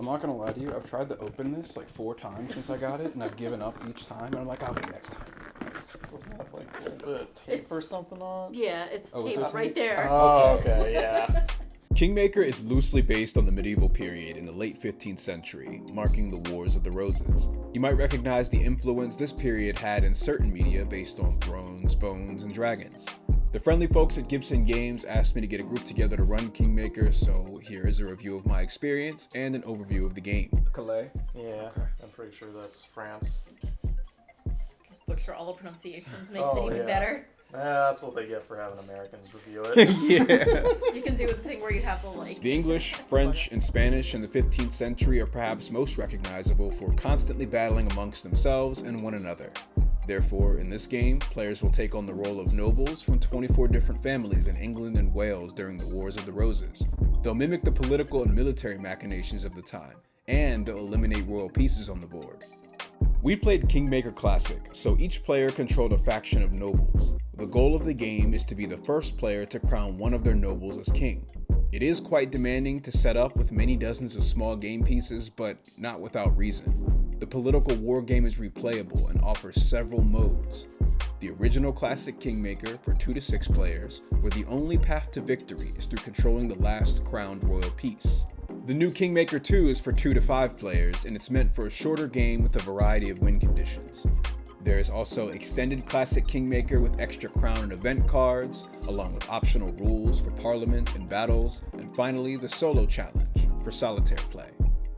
I'm not gonna lie to you, I've tried to open this like 4 times since I got it, and I've given up each time, and I'm like, I'll get next time. Doesn't have like a little bit of tape or something on? Yeah, it's Oh, is tape it right tape? there. Oh, okay, yeah. Kingmaker is loosely based on the medieval period in the late 15th century, marking the Wars of the Roses. You might recognize the influence this period had in certain media based on thrones, bones, and dragons. The friendly folks at Gibson Games asked me to get a group together to run Kingmaker, so here is a review of my experience and an overview of the game. Calais? Yeah, Okay. I'm pretty sure that's France. Just butcher all the pronunciations, makes Oh, it even yeah. better. That's what they get for having Americans review it. Yeah. You can do the thing where you have the like. The English, French, and Spanish in the 15th century are perhaps most recognizable for constantly battling amongst themselves and one another. Therefore, in this game, players will take on the role of nobles from 24 different families in England and Wales during the Wars of the Roses. They'll mimic the political and military machinations of the time, and they'll eliminate royal pieces on the board. We played Kingmaker Classic, so each player controlled a faction of nobles. The goal of the game is to be the first player to crown one of their nobles as king. It is quite demanding to set up with many dozens of small game pieces, but not without reason. The political war game is replayable and offers several modes. The original classic Kingmaker for 2 to 6 players, where the only path to victory is through controlling the last crowned royal piece. The new Kingmaker 2 is for 2 to 5 players, and it's meant for a shorter game with a variety of win conditions. There is also Extended Classic Kingmaker with extra crown and event cards, along with optional rules for Parliament and battles, and finally the Solo Challenge for solitaire play.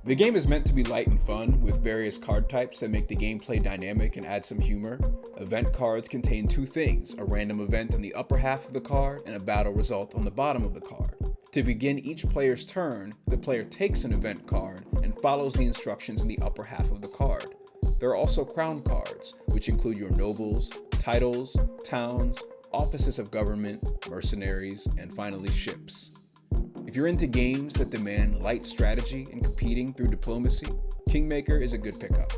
The game is meant to be light and fun, with various card types that make the gameplay dynamic and add some humor. Event cards contain 2 things, a random event on the upper half of the card and a battle result on the bottom of the card. To begin each player's turn, the player takes an event card and follows the instructions in the upper half of the card. There are also crown cards, which include your nobles, titles, towns, offices of government, mercenaries, and finally ships. If you're into games that demand light strategy and competing through diplomacy, Kingmaker is a good pickup.